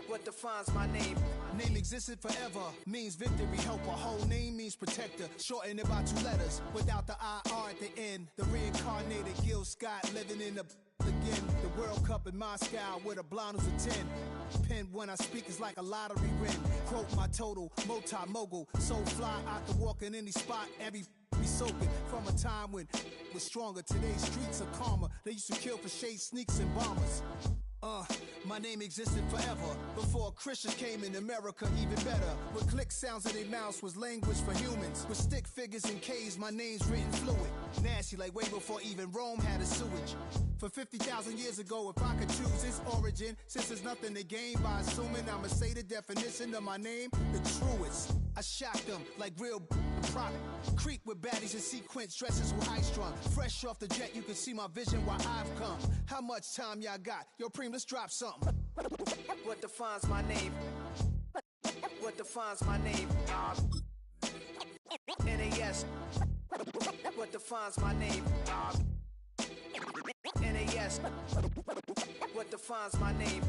What defines my name? Name existed forever, means victory, helper. Whole name means protector, shortened it by 2 letters, without the IR at the end. The reincarnated Gil Scott, living in the again. The World Cup in Moscow, with a blonde who's a 10. Pen when I speak is like a lottery win. Quote my total, multi-mogul, so fly out to walk in any spot, every be soaking from a time when was stronger. Today's streets are calmer. They used to kill for shade sneaks and bombers. My name existed forever. Before Christians came in America, even better. With click sounds in their mouths was language for humans. With stick figures and K's, my name's written fluid. Nasty like way before even Rome had a sewage. For 50,000 years ago, if I could choose its origin, since there's nothing to gain by assuming, I'ma say the definition of my name, the truest. I shocked them like real product. Creep with baddies in sequence, dresses with high strung. Fresh off the jet, you can see my vision while I've come. How much time y'all got? Yo, Preem, let's drop something. What defines my name? What defines my name? NAS. What defines my name? NAS. What defines my name?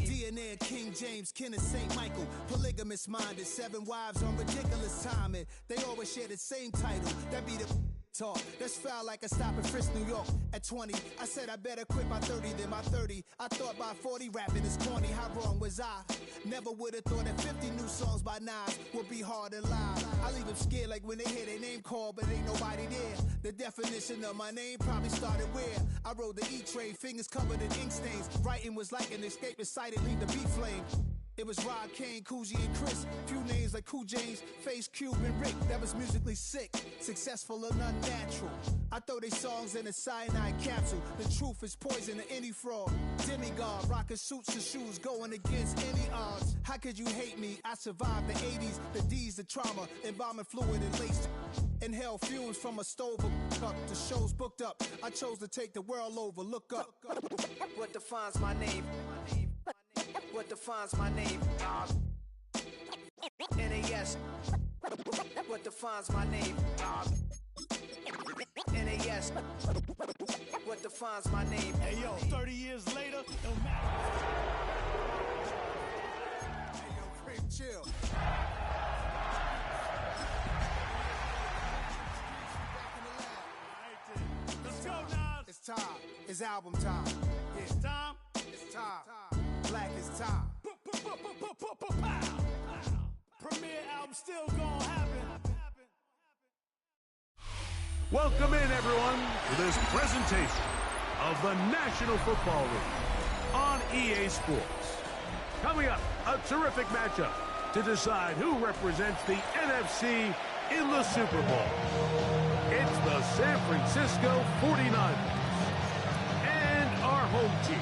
DNA of King James, kin of St. Michael. Polygamous minded, 7 wives on ridiculous timing. They always share the same title. That be the talk. That's foul like a stop in Frisk, New York. At 20, I said I better quit by 30 than my 30. I thought by 40 rapping is corny. How wrong was I? Never would have thought that 50 new songs by Nas would be hard and live. I leave them scared like when they hear their name called, but ain't nobody there. The definition of my name probably started where I rode the E-train, fingers covered in ink stains. Writing was like an escape inside, leave the beat flame. It was Rod Kane, Coogee, and Chris. Few names like Cool James, Face, Cube, and Rick. That was musically sick, successful and unnatural. I throw they songs in a cyanide capsule. The truth is poison to any fraud. Demigod, rocking suits and shoes, going against any odds. How could you hate me? I survived the 80s, the D's, the trauma, embalming fluid and laced. Inhale fumes from a stove up. The show's booked up. I chose to take the world over. Look up. What defines my name? What defines my name? NAS. What defines my name? NAS. What defines my name? Hey yo, 30 years later, no matter. Hey yo, Preem, chill. Let's go, Nas. It's time. It's album time. Yeah. It's time. It's time. Black is time. Premiere album still gonna happen. Welcome in, everyone, to this presentation of the National Football League on EA Sports. Coming up, a terrific matchup to decide who represents the NFC in the Super Bowl. It's the San Francisco 49ers and our home team.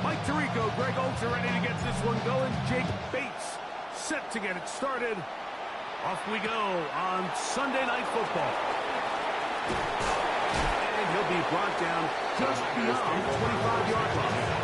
Mike Tirico, Greg Oates are ready to get this one going. Jake Bates set to get it started. Off we go on Sunday Night Football. And he'll be brought down just beyond the 25-yard line.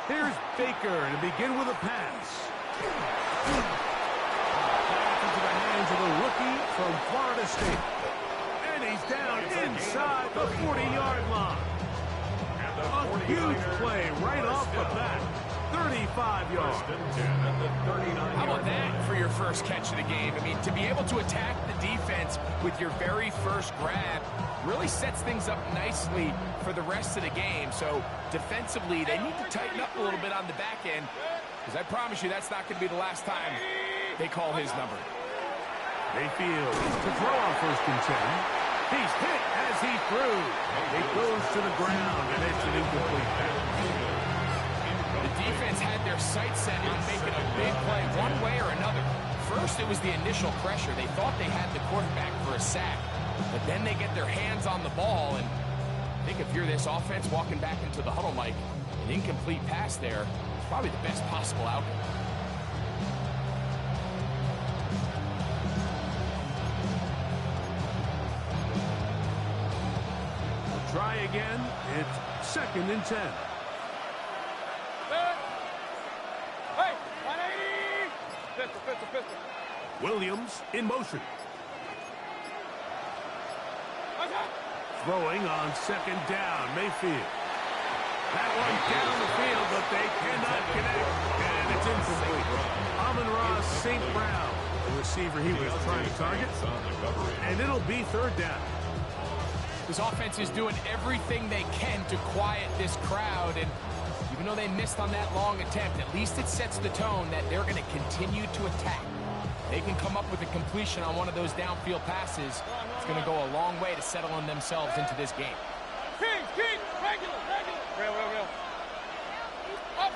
Here's Baker to begin with a pass. Pass into the hands of the rookie from Florida State. And he's down inside the 40-yard line. A huge play right off the bat. 35 yards. How about that for your first catch of the game? I mean, to be able to attack the defense with your very first grab really sets things up nicely for the rest of the game. So defensively, they need to tighten up a little bit on the back end, because I promise you that's not going to be the last time they call his number. Mayfield to throw on 1st and 10. He's hit as he threw. It goes to the ground, and it's an incomplete pass. The defense had their sights set on making a big play one way or another. First, it was the initial pressure. They thought they had the quarterback for a sack, but then they get their hands on the ball, and I think if you're this offense walking back into the huddle, Mike, an incomplete pass there is probably the best possible outcome. Try again. It's 2nd and 10. Hey, 180! Pistol. Williams in motion. Throwing on 2nd down. Mayfield. That one down the field, but they cannot connect. And it's incomplete. Amon-Ra St. Brown, the receiver he was trying to target. And it'll be 3rd down. This offense is doing everything they can to quiet this crowd, and even though they missed on that long attempt, at least it sets the tone that they're going to continue to attack. They can come up with a completion on one of those downfield passes. It's going to go a long way to settling themselves into this game. King, regular. Real. Up.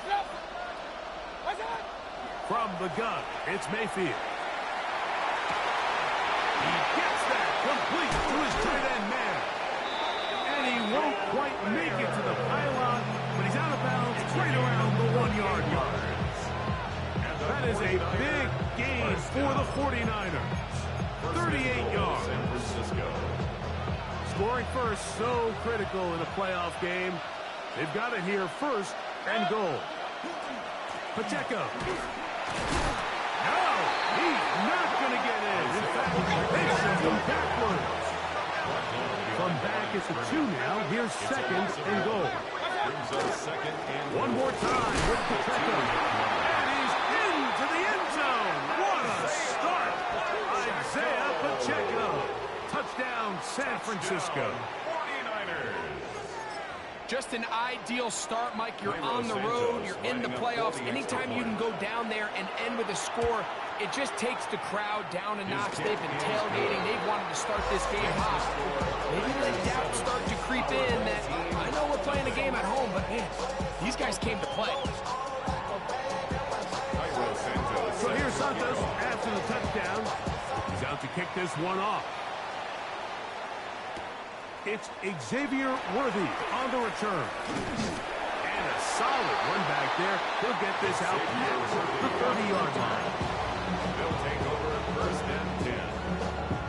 What's that? From the gun, it's Mayfield. He gets that complete to his tight end man. And he won't quite make it to the pylon, but he's out of bounds right around the 1-yard line. That is a big gain for the 49ers. 38 yards. Scoring first, so critical in a playoff game. They've got it here, 1st and goal. Pacheco. No, he's not going to get in. In fact, they send him backwards. From back, it's a 2 now. Here's 2nd and goal. One more time with Pacheco. And he's into the end zone. What a start. Isaiah Pacheco. Touchdown, San Francisco. Just an ideal start, Mike. You're on the road. You're in the playoffs. Anytime you can go down there and end with a score, it just takes the crowd down a notch. They've been tailgating. They've wanted to start this game hot. Maybe the doubts start to creep in that, I know we're playing a game at home, but man, these guys came to play. So here's Santos after the touchdown. He's out to kick this one off. It's Xavier Worthy on the return. And a solid one back there. He'll get this out past the 30-yard line. They'll take over at 1st and 10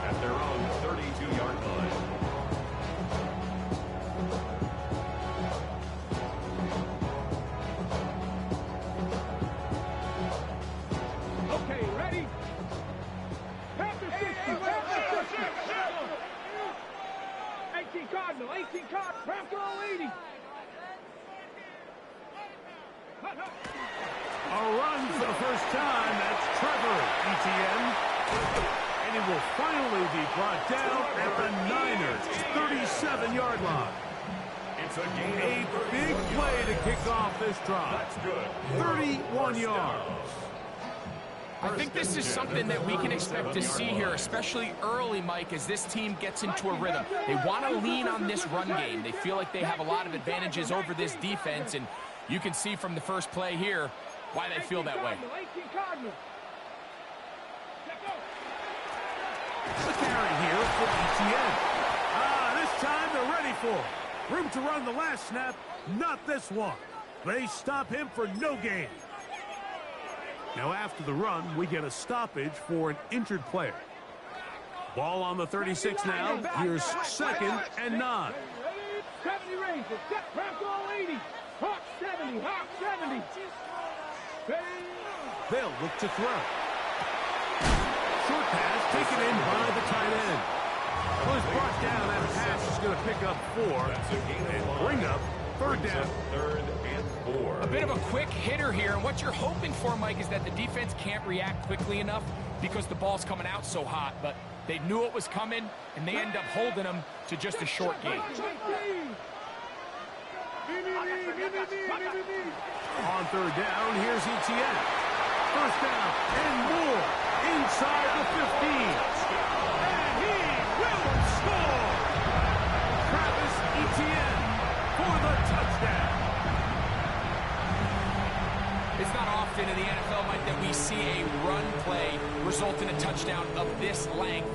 at their own 32-yard line. Okay, ready? Panther 60. 18 Cardinal. Panther 80. A run for the first time. That's Trevor Etienne. And he will finally be brought down at the Niners' 37-yard line. It's a gain A big play to kick off this drive. That's good. 31 yards. I think this is something that we can expect to see here, especially early, Mike, as this team gets into a rhythm. They want to lean on this run game. They feel like they have a lot of advantages over this defense, and you can see from the first play here why they feel that way. The carry here for Etienne. This time they're ready for it. Room to run the last snap, not this one. They stop him for no gain. Now after the run, we get a stoppage for an injured player. Ball on the 36 now. Here's 2nd and 9. 70 range. Step back all 80. Hawk 70. Hawk 70. They'll look to throw. Short pass taken in by the tight end. Well, he's brought down. That pass is going to pick up 4 and bring up 3rd down. 3rd and 4. A bit of a quick hitter here, and what you're hoping for, Mike, is that the defense can't react quickly enough because the ball's coming out so hot, but they knew it was coming, and they end up holding them to just a short gain. On 3rd down, here's Etienne. 1st down and more inside the 15. And he will score! Travis Etienne for the touchdown. It's not often in the NFL, Mike, that we see a run play result in a touchdown of this length.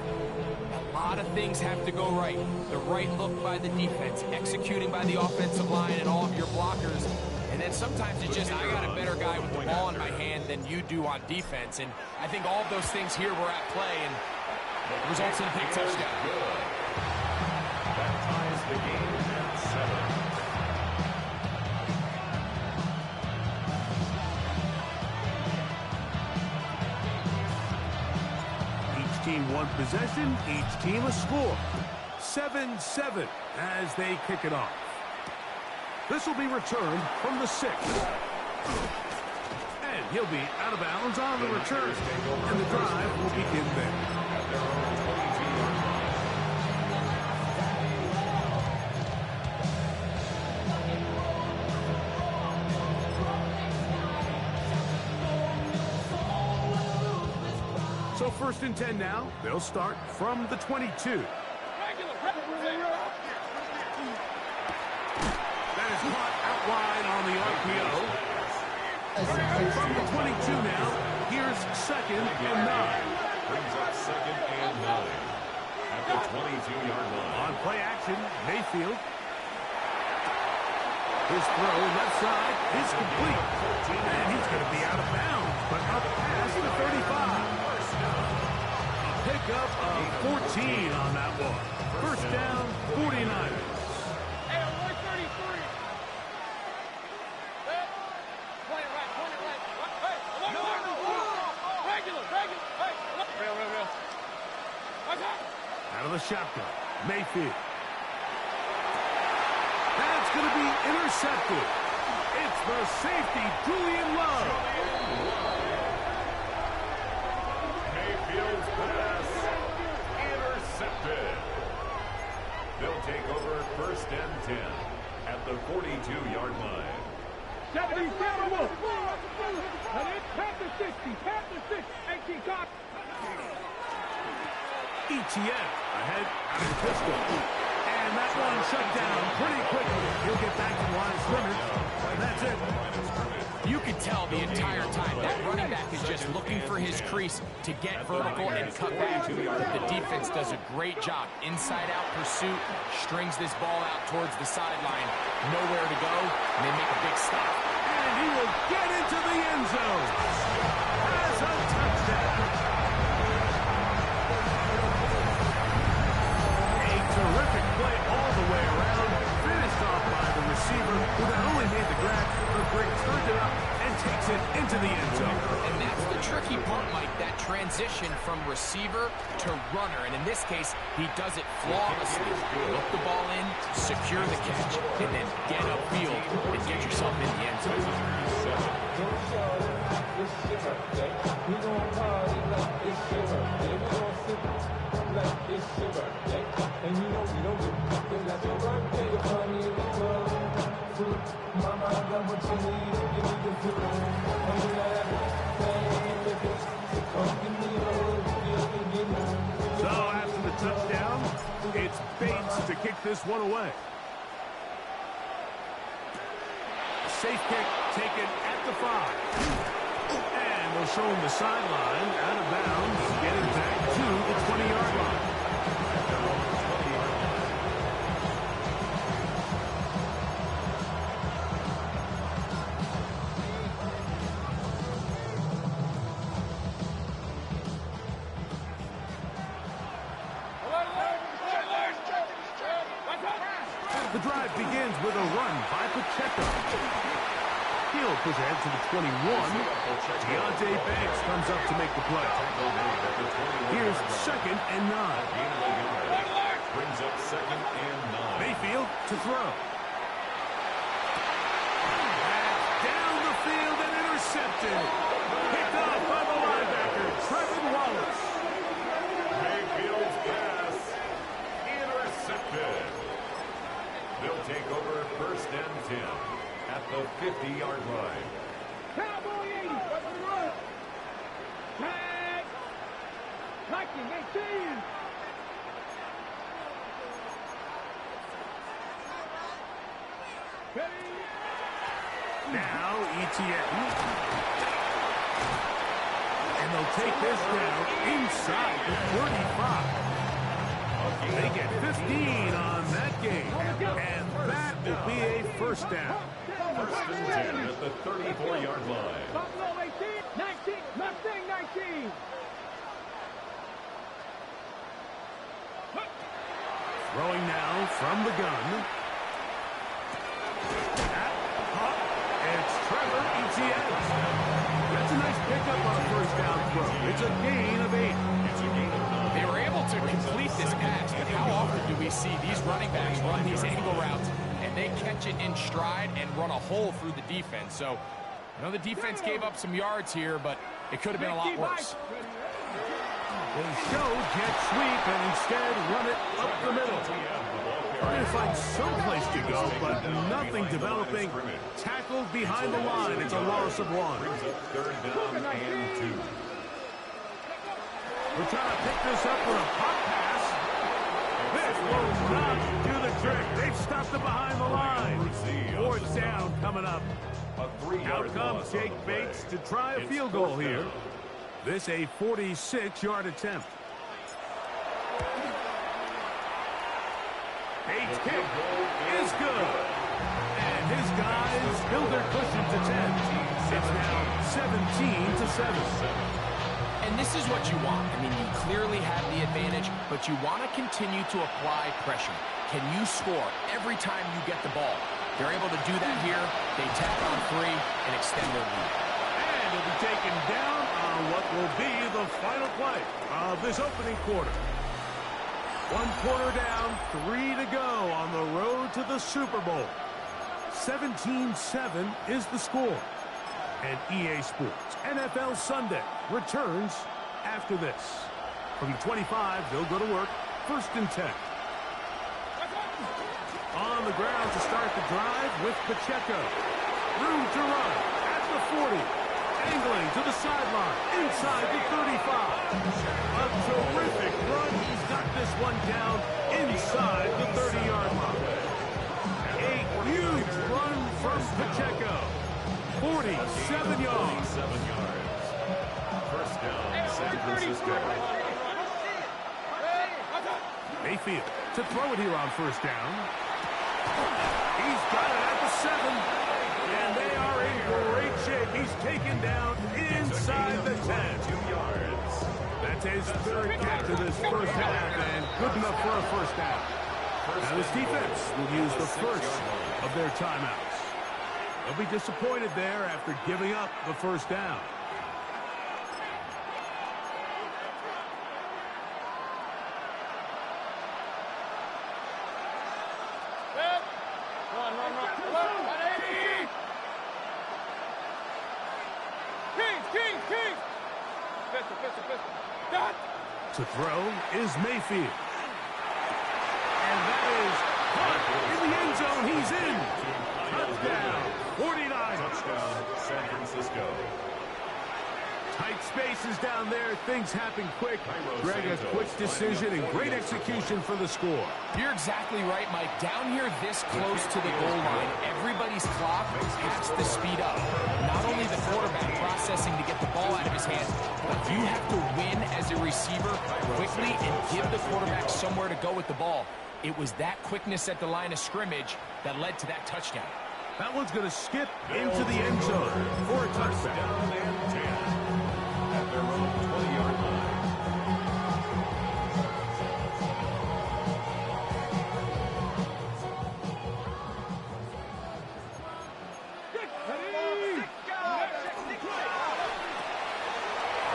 A lot of things have to go right. The right look by the defense, executing by the offensive line and all of your blockers. And then sometimes it's just, I got a better guy with the ball in my hand than you do on defense. And I think all of those things here were at play, and it results in a big touchdown. That ties the game at 7. Team one possession, each team a score. 7-7 as they kick it off. This will be returned from the 6. And he'll be out of bounds on the return. And the drive will begin there. At their own 22-yard line. So 1st and 10 now. They'll start from the 22. That is caught out wide on the RPO. From the 22 now, here's 2nd and 9. Brings up 2nd and 9 at the 22-yard line. On play action, Mayfield. His throw left side is complete. And he's going to be out of bounds, but up past the 35. Pickup of 14 on that one. 1st down, 49ers. Hey, 133. Point it right. Hey, regular. Hey, real. Out of the shotgun, Mayfield. That's going to be intercepted. It's the safety, Julian Love. Mayfield's pass intercepted. They'll take over 1st and 10 at the 42-yard line. 77. Panther 60. 18 cop. ETN ahead out of the pistol. And that one shut down pretty quickly. He'll get back to the line of scrimmage. And that's it. You can tell the entire time that running back is just looking for his crease to get vertical and cut back. The defense does a great job. Inside-out pursuit, strings this ball out towards the sideline. Nowhere to go, and they make a big stop. And he will get into the end zone. Has a touchdown. A terrific play all the way around. Finished off by the receiver, who not only made the grab, but Greg turned it up and takes it into the end zone. And that's the tricky part, Mike, that transition from receiver to runner. And in this case, he does it flawlessly. Look the ball in, secure the catch, and then get upfield and get yourself in the end zone. So after the touchdown, it's Bates to kick this one away. Safe kick taken at the 5. And they'll show him the sideline, out of bounds, getting back to the 20-yard line. The drive begins with a run by Pacheco. He'll push ahead to the 21. Deonte Banks comes up to make the play. Here's 2nd and 9. Brings up 2nd and 9. Mayfield to throw. That's down the field and intercepted. Picked off by the linebacker, Trevin Wallace. Mayfield's pass intercepted. They'll take over 1st and 10 at the 50-yard line. Cowboy 80. Tag. Liking 18. Now ETN. And they'll take this down inside the 35. They get 15 on that game, and that will be a first down. First and 10 at the 34-yard line. Buffalo 18, 19, Mustang 19. Throwing now from the gun. It's Trevor Etienne. That's a nice pickup on a first down throw. It's a gain of 8. They were able to complete this pass, but how often do we see these running backs run these angle routes and they catch it in stride and run a hole through the defense? So, I know the defense gave up some yards here, but it could have been a lot worse. They show jet sweep and instead run it up the middle. Trying to find some place to go, but nothing developing. Tackled behind the line. It's a loss of 1. Third down and 2. We're trying to pick this up with a pop pass. This will not do the trick. They've stopped it behind the line. 4th down coming up. Out comes Jake Bates to try a field goal here. This a 46-yard attempt. Bates' kick is good. And his guys build their cushion to 10. It's now 17-7. And this is what you want. I mean, you clearly have the advantage, but you want to continue to apply pressure. Can you score every time you get the ball? They're able to do that here. They tack on 3 and extend their lead. And he'll be taken down on what will be the final play of this opening quarter. 1 quarter down, 3 to go on the road to the Super Bowl. 17-7 is the score. And EA Sports NFL Sunday returns after this. From the 25, they'll go to work. 1st and 10. On the ground to start the drive with Pacheco. Room to run at the 40. Angling to the sideline, inside the 35. A terrific run. He's got this one down inside the 30-yard line. A huge run from Pacheco. 47 yards. 7 yards. First down, San Francisco. Mayfield to throw it here on 1st down. He's got it at the 7. And they are in great shape. He's taken down inside the 10. 2 yards. That's his 3rd catch of this first half, and good enough for a first down. Now this defense will use the first of their timeouts. They'll be disappointed there after giving up the first down. To throw is Mayfield. And that is caught in the end zone. He's in. Touchdown, 49. Touchdown, San Francisco. Tight spaces down there. Things happen quick. Greg, a quick decision and great execution for the score. You're exactly right, Mike. Down here this close to the goal line, everybody's clock has to speed up. Not only the quarterback processing to get the ball out of his hands, but you have to win as a receiver quickly and give the quarterback somewhere to go with the ball. It was that quickness at the line of scrimmage that led to that touchdown. That one's going to skip into the end zone for a touchdown. Down and 10 at their own 20-yard line.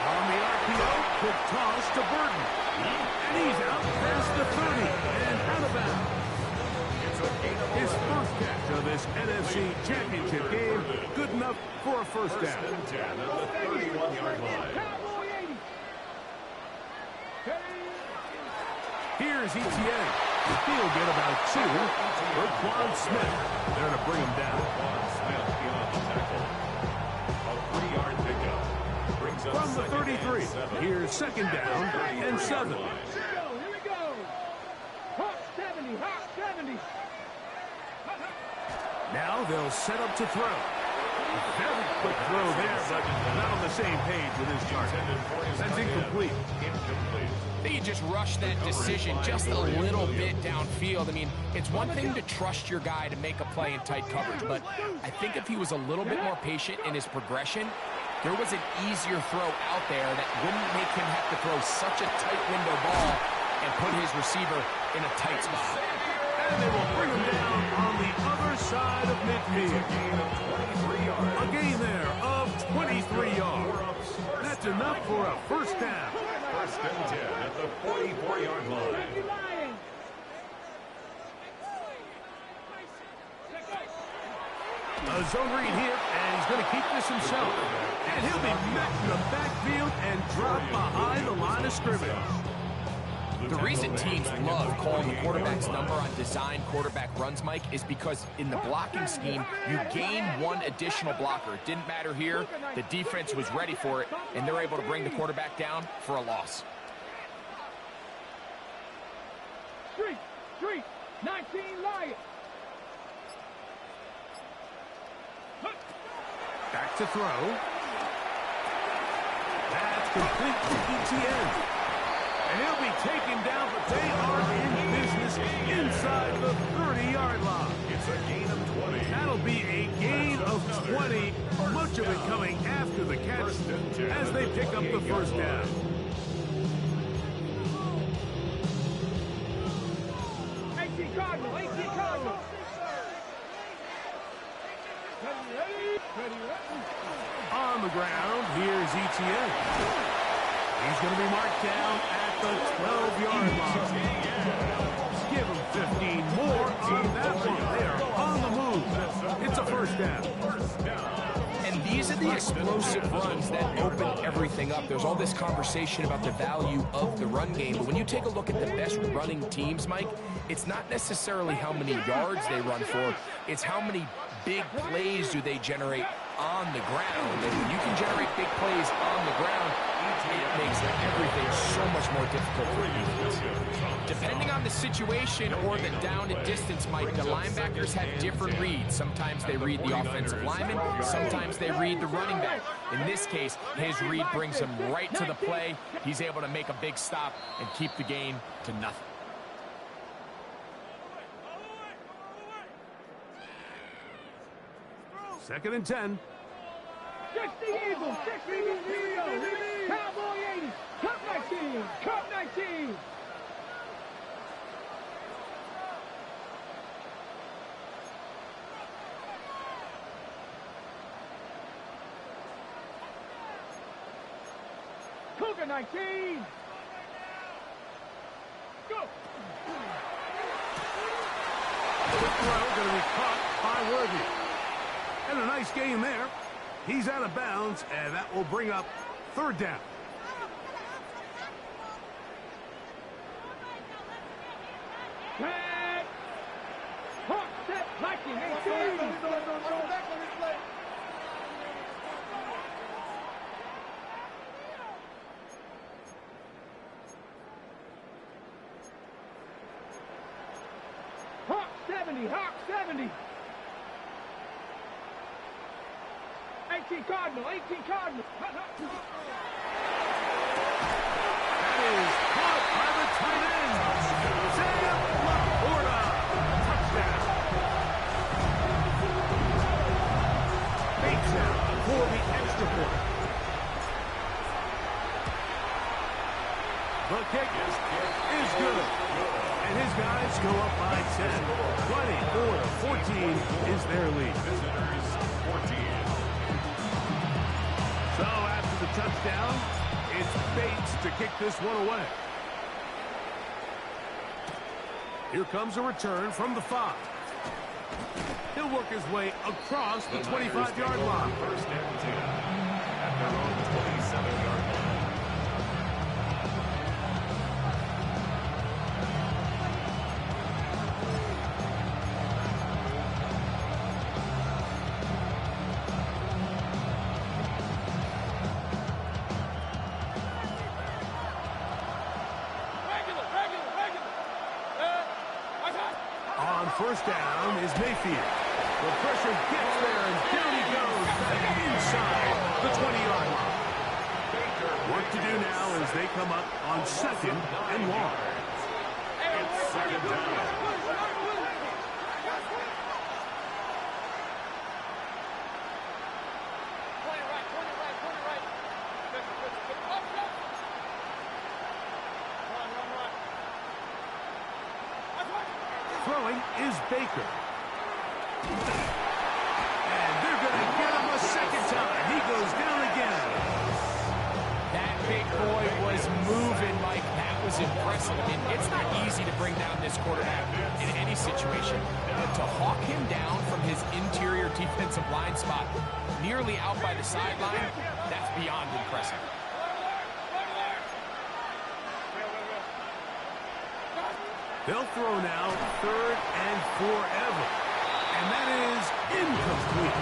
On the RPO, quick toss to Burton. And he's out past the 30 and out of bounds. His first catch of this NFC Championship game, good enough for a first down. First and 10 at the 31-yard line. Here's Etienne. He'll get about 2. Roquan Smith there to bring him down. Roquan Smith beyond the tackle. A 3-yard pickup. Brings up From the 33, here's 2nd down and 7. Here we go. Hawk 70, Hawk 70. Now they'll set up to throw. Very quick throw there, but not on the same page with his target. That's incomplete. I think he just rushed that decision just a little bit downfield. I mean, it's one thing to trust your guy to make a play in tight coverage, but I think if he was a little bit more patient in his progression, there was an easier throw out there that wouldn't make him have to throw such a tight window ball and put his receiver in a tight spot. And they will bring him down on the other side of midfield. A gain there of 23 yards. That's enough for a first down. First and 10 at the 44-yard line. A zone read here, and he's going to keep this himself. And he'll be met in the backfield and drop behind the line of scrimmage. The reason teams love calling the quarterback's number on design quarterback runs, Mike, is because in the blocking scheme, you gain one additional blocker. It didn't matter here. The defense was ready for it, and they're able to bring the quarterback down for a loss. Street, 19 Lions. Back to throw. That's complete to ETN. And he'll be taken down, but they are in business inside the 30-yard line. It's a gain of 20. That'll be a gain of 20, much of it coming after the catch as they pick up the first down. Cardinal. On the ground, here's ETN. He's going to be marked down at the 12-yard line. Give him 15 more on that one. They are on the move. It's a first down. And these are the explosive runs that open everything up. There's all this conversation about the value of the run game, but when you take a look at the best running teams, Mike, it's not necessarily how many yards they run for, it's how many big plays do they generate on the ground. And when you can generate big plays on the ground, it makes everything so much more difficult for the defense. Depending on the situation or the down and distance, Mike, the linebackers have different reads. Sometimes they read the offensive lineman, sometimes they read the running back. In this case, his read brings him right to the play. He's able to make a big stop and keep the gain to nothing. Second and 10. 60 Eagles, 60 Eagles, Cowboy 80, Cup 19, Cup 19. Cougar 19. Go. Quick throw going to be caught by Worthy. And a nice game there. He's out of bounds, and that will bring up third down. Back. Hawk set, Viking 18. Hawk 70, Hawk 70. 18 Cardinal, 18 Cardinal. That is caught by the tight end. Sam Laporta. Touchdown. Bates out for the extra point. The kick is good. And his guys go up by 10. 24-14 is their lead. Visitors 14. So after the touchdown, it's Bates to kick this one away. Here comes a return from the 5. He'll work his way across the 25-yard line. First and 10 at their own 27-yard line. On first down is Mayfield. The pressure gets there, and down he goes back inside the 20-yard line. Work to do now as they come up on 2nd and long. It's 2nd down. Throwing is Baker. And they're going to get him a second time. He goes down again. That big boy was moving, Mike. That was impressive. I mean, it's not easy to bring down this quarterback in any situation, but to hawk him down from his interior defensive line spot nearly out by the sideline, that's beyond impressive. They'll throw now 3rd and forever. And that is incomplete.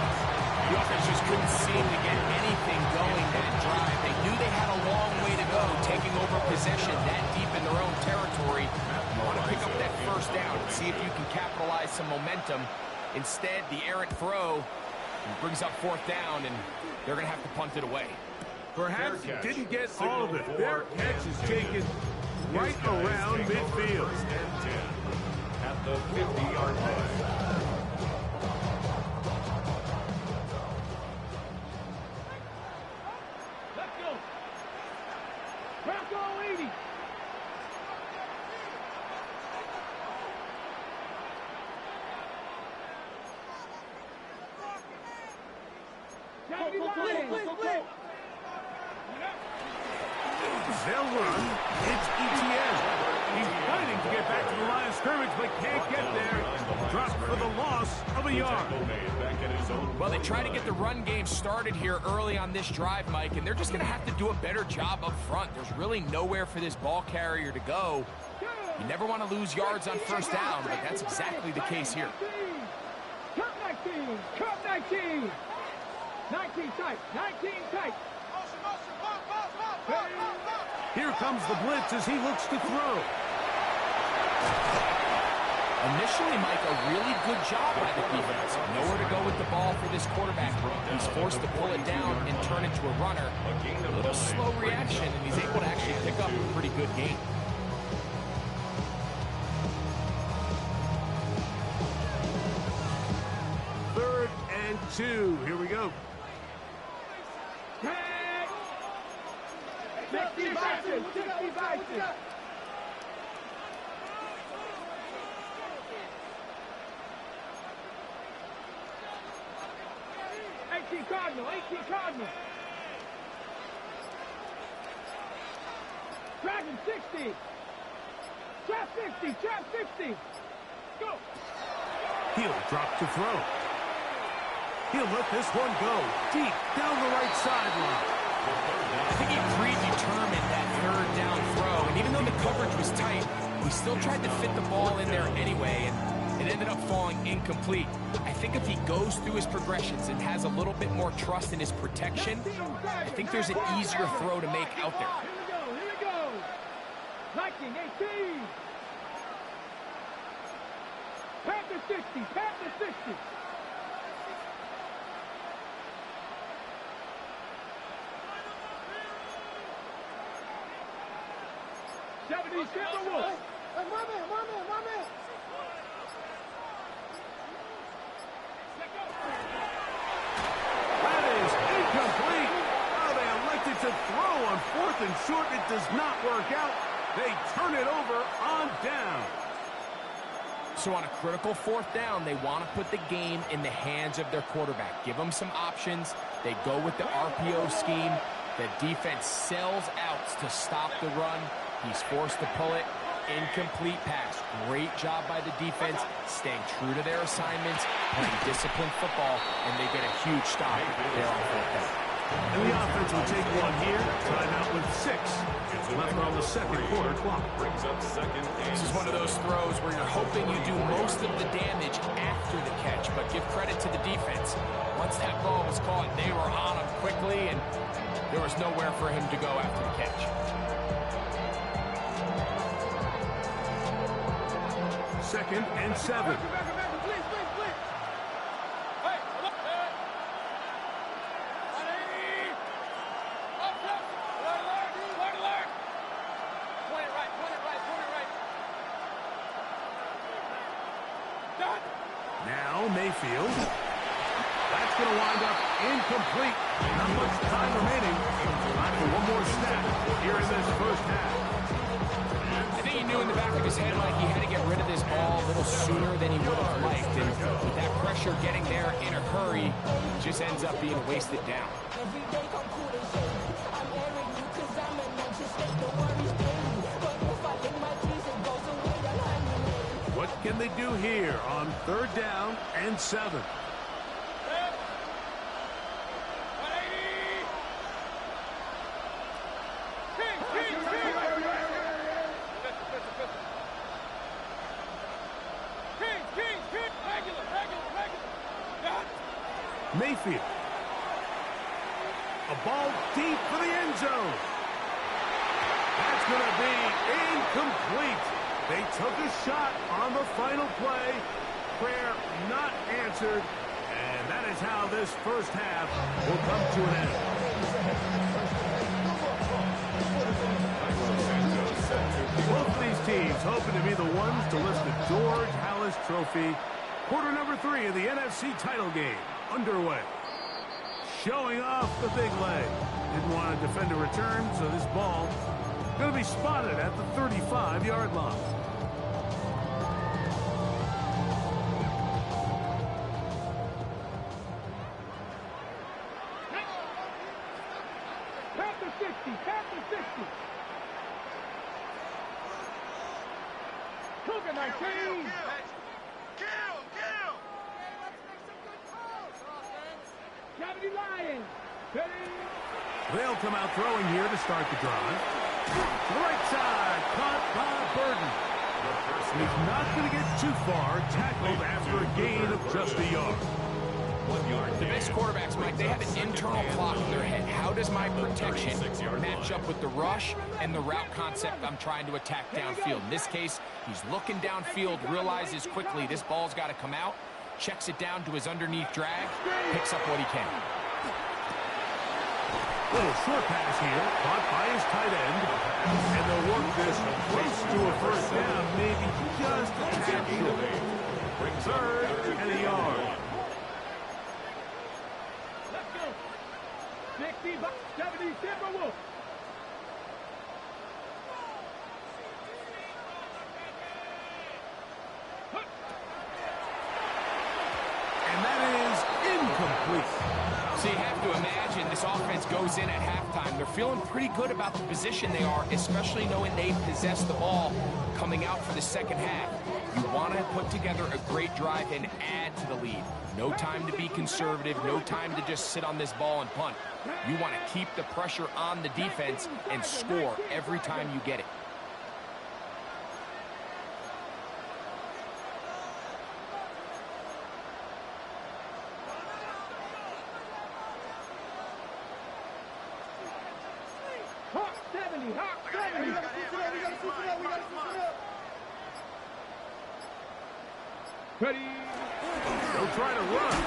The offense just couldn't seem to get anything going that drive. They knew they had a long way to go, taking over possession that deep in their own territory. You want to pick up that first down and see if you can capitalize some momentum. Instead, the errant throw brings up 4th down, and they're going to have to punt it away. Perhaps didn't get all of it. Their catch is taken right around midfield. At the 50-yard line. Let's go. Bronco 80. Split. They'll run. It's ETN. He's fighting to get back to the line of scrimmage, but can't get there. Dropped for the loss of a yard. Well, they try to get the run game started here early on this drive, Mike, and they're just going to have to do a better job up front. There's really nowhere for this ball carrier to go. You never want to lose yards on first down, but that's exactly the case here. Cut 19. 19 tight. Here comes the blitz as he looks to throw. Initially, Mike, a really good job by the defense. Nowhere to go with the ball for this quarterback. He's forced to pull it down and turn into a runner. A little slow reaction, and he's able to actually pick up a pretty good gain. Third and 2. Here we go. 60 Bison. 18 Cardinal. Dragon 60. Trap 50. Go. He'll drop to throw. He'll let this one go deep down the right sideline. I think he predetermined that 3rd down throw, and even though the coverage was tight, he still tried to fit the ball in there anyway, and it ended up falling incomplete. I think if he goes through his progressions and has a little bit more trust in his protection, I think there's an easier throw to make out there. Here we go. 19-18. Panther 60. 70, Timberwolves. Hey, my man. That is incomplete. Oh, they elected to throw on 4th and short. It does not work out. They turn it over on down. So on a critical 4th down, they want to put the game in the hands of their quarterback. Give them some options. They go with the RPO scheme. The defense sells out to stop the run. He's forced to pull it. Incomplete pass. Great job by the defense, staying true to their assignments, playing disciplined football, and they get a huge stop there on 4th down. And the offense will take one here. Time out with 6. Left on the second quarter clock. Brings up 2nd and This is one of those throws where you're hoping you do most of the damage after the catch, but give credit to the defense. Once that ball was caught, they were on him quickly, and there was nowhere for him to go after the catch. 2nd and 7. Mayfield. That's going to wind up incomplete. Not much time remaining. Time for one more snap here in this first half. I think he knew in the back of his head, Mike, he had to get rid of this ball a little sooner than he would have liked. And with that pressure getting there in a hurry, just ends up being a wasted down. What can they do here on 3rd down and 7? Mayfield. A ball deep for the end zone. That's going to be incomplete. They took a shot on the final play. Prayer not answered. And that is how this first half will come to an end. Both of these teams hoping to be the ones to lift the George Halas Trophy. Quarter number 3 of the NFC title game underway. Showing off the big leg. Didn't want to defend a return, so this ball going to be spotted at the 35-yard line. Panther 60, Panther 60. Cougar 19. Gravity Lions. They'll come out throwing here to start the drive. To the right side, caught by Burden. He's not going to get too far, tackled after a gain of just a yard. The best quarterbacks, Mike, they have an internal clock in their head. How does my protection match up with the rush and the route concept I'm trying to attack downfield? In this case, he's looking downfield, realizes quickly this ball's got to come out, checks it down to his underneath drag, picks up what he can. Little short pass here, caught by his tight end. And they'll work this close to a first down, maybe just a tad short. 3rd and a yard. Let's go. 60 by 70 Timberwolves. And that is incomplete. So you have to imagine this offense goes in at halftime. They're feeling pretty good about the position they are, especially knowing they possess the ball coming out for the second half. You want to put together a great drive and add to the lead. No time to be conservative, no time to just sit on this ball and punt. You want to keep the pressure on the defense and score every time you get it. Hawk 70, Hawk 70. We gotta switch it up, we gotta switch it up, we gotta switch it up. Ready. They'll try to run.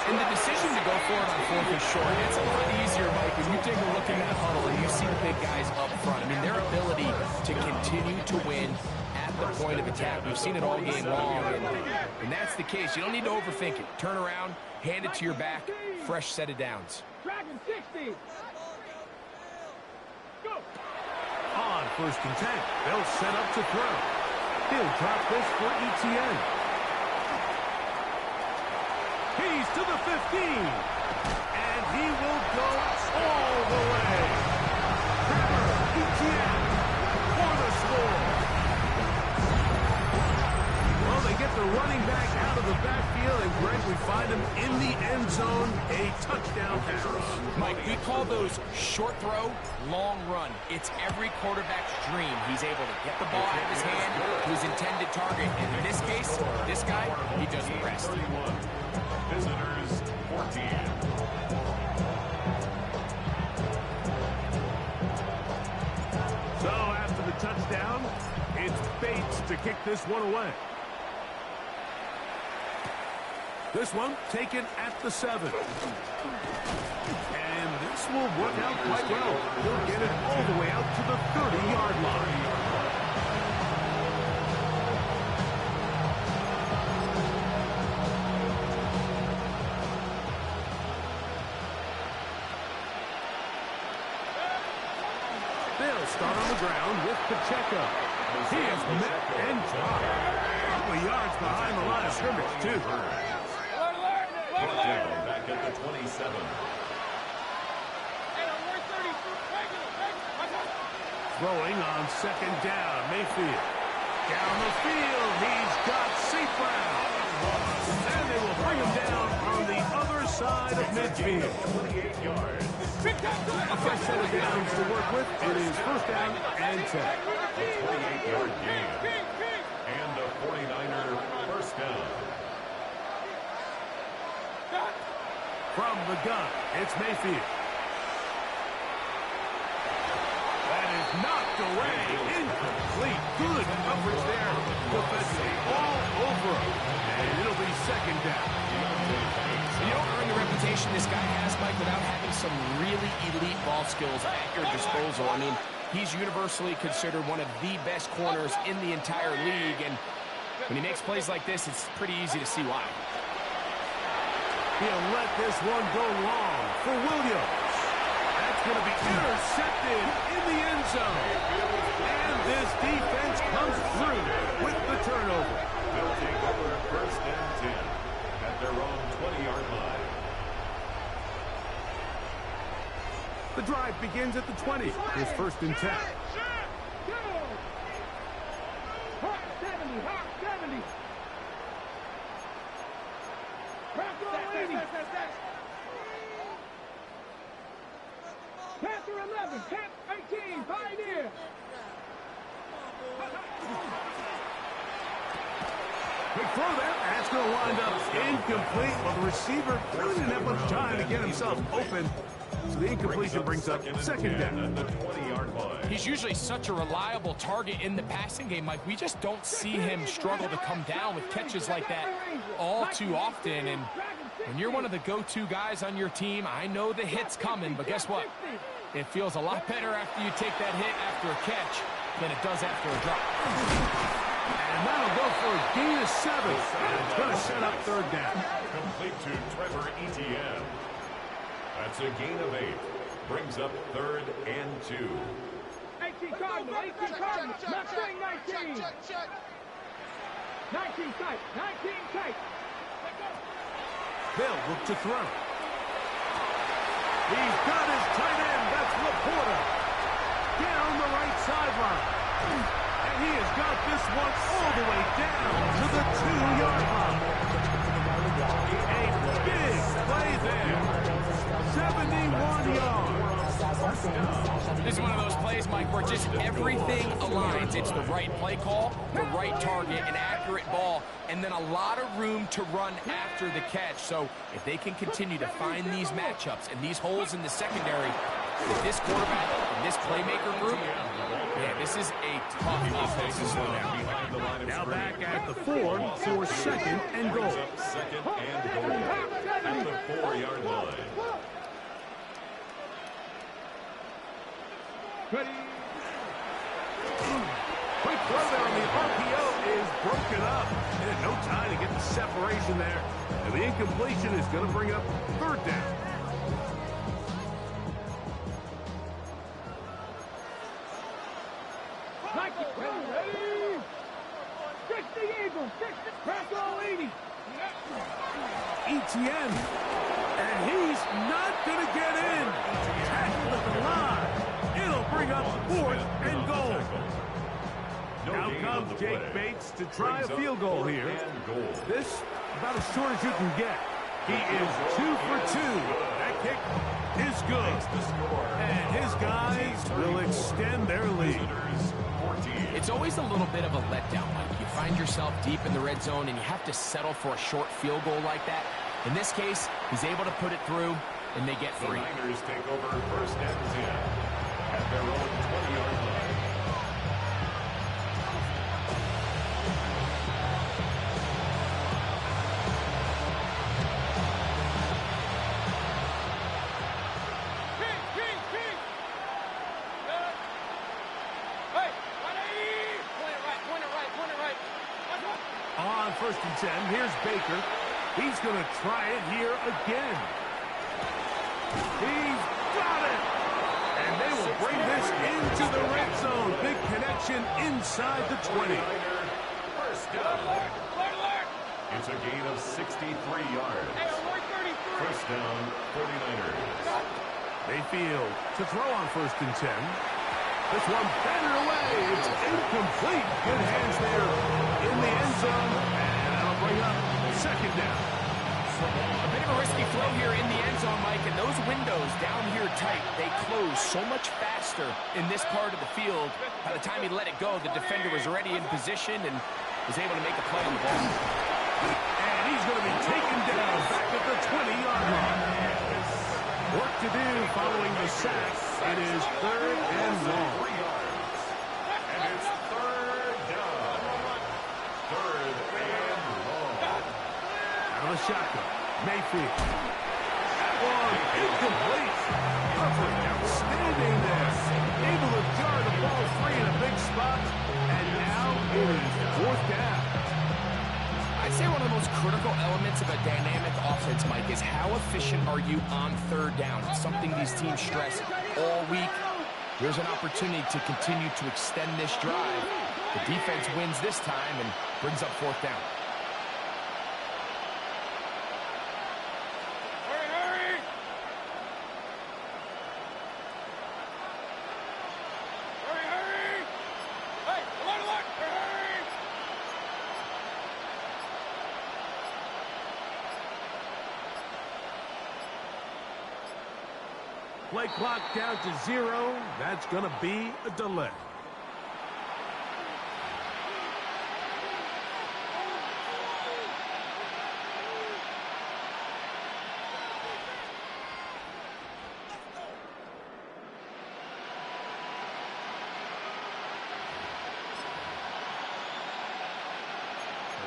And the decision to go for it on 4th and short, it's a lot easier, Mike, when you take a look in that huddle and you see the big guys up front. I mean, their ability to continue to win at the point of attack. We've seen it all game long, and that's the case. You don't need to overthink it. Turn around, hand it to your back, fresh set of downs. Dragon 60. Go. On 1st and 10, they'll set up to throw. He'll drop this for Etienne. He's to the 15. And he will go all the way. Etienne for the score. Well, they get the running back out of the backfield, and Greg, we find him in the end zone, a touchdown pass. Mike, we call those short throw, long run. It's every quarterback's dream. He's able to get the ball out of his hand to his intended target. And in this case, this guy, he does the rest. Visitors 14. So after the touchdown, it's Bates to kick this one away. This one taken at the 7. And this will work out quite well. He'll get it all the way out to the 30-yard line. They'll start on the ground with Pacheco. He is met and dropped. A couple of yards behind the line of scrimmage, too. Back at the 27. Throwing on second down, Mayfield. Down the field, he's got St. Brown. And they will bring him down on the other side of midfield. 28 yards. A fresh set of downs to work with. It is first down and 10. A 28-yard gain. And a 49er first down. From the gun, it's Mayfield. That is knocked away. Incomplete. Good coverage there. Defensively all over him. And it'll be second down. You don't earn the reputation this guy has, Mike, without having some really elite ball skills at your disposal. I mean, he's universally considered one of the best corners in the entire league. And when he makes plays like this, it's pretty easy to see why. He'll let this one go long for Williams. That's going to be intercepted in the end zone. And this defense comes through with the turnover. They'll take over first and 10 at their own 20-yard line. The drive begins at the 20. It's first and 10. Hot 70, hot 70. Panther 80. Panther 11, Panther 18, Pioneer. Big throw there. That's going to wind up incomplete. Well, the receiver really didn't have much time to get himself open. So the incompletion brings up second down. At the 20-yard line. He's usually such a reliable target in the passing game, Mike. We just don't see him struggle to come down with catches like that all too often. And when you're one of the go-to guys on your team, I know the hit's coming, but guess what? It feels a lot better after you take that hit after a catch than it does after a drop. And that'll go for a gain of 7. And it's going to set up third down. Complete to Trevor Etienne. That's a gain of 8. Brings up third and 2. 18 Cardinal, 18 Cardinal. Not string 19. 19 tight, 19 tight. They'll look to throw. He's got his tight end. That's Laporta. Down the right sideline. And he has got this one all the way down to the 2-yard line. A big play there. 71 yards. This is one of those plays, Mike, where just everything aligns. It's the right play call, the right target, an accurate ball, and then a lot of room to run after the catch. So if they can continue to find these matchups and these holes in the secondary with this quarterback and this playmaker group, yeah, this is a tough offense to slow down. Now back at the 4 for second and goal. Second and goal at the 4-yard line. Ready. Quick throw there on the RPO is broken up. And no time to get the separation there. And the incompletion is going to bring up third down. Nike, ready. 60 Eagles, 60, Panther 80. Etienne. And he's not going to get in. Tackled at the line. It'll bring up fourth and goal. Now comes Jake Bates to try a field goal here. This about as short as you can get. He is 2 for 2. That kick is good. And his guys will extend their lead. It's always a little bit of a letdown, Mike. You find yourself deep in the red zone and you have to settle for a short field goal like that. In this case, he's able to put it through and they get free. The Niners take over first and 10 at their own 20-yard line. On first and 10, here's Baker. He's going to try it here again. He's got it! And they will bring this into the red zone. Big connection inside the 20. First down. It's a gain of 63 yards. First down, 49ers. Mayfield to throw on 1st and 10. This one batted away. It's incomplete. Good hands there in the end zone. And that'll bring up 2nd down. A bit of a risky throw here in the end zone, Mike, and those windows down here tight, they close so much faster in this part of the field. By the time he let it go, the defender was already in position and was able to make a play on the ball. And he's going to be taken down back at the 20-yard line. Work to do following the sack. It is 3rd and long. And it's 3rd down. 3rd and long. Out of the shotgun. Mayfield. That one incomplete. Coverage outstanding there. Able to jar the ball free in a big spot. And now it is 4th down. I'd say one of the most critical elements of a dynamic offense, Mike, is how efficient are you on 3rd down. It's something these teams stress all week. Here's an opportunity to continue to extend this drive. The defense wins this time and brings up 4th down. Play clock down to 0. That's going to be a delay.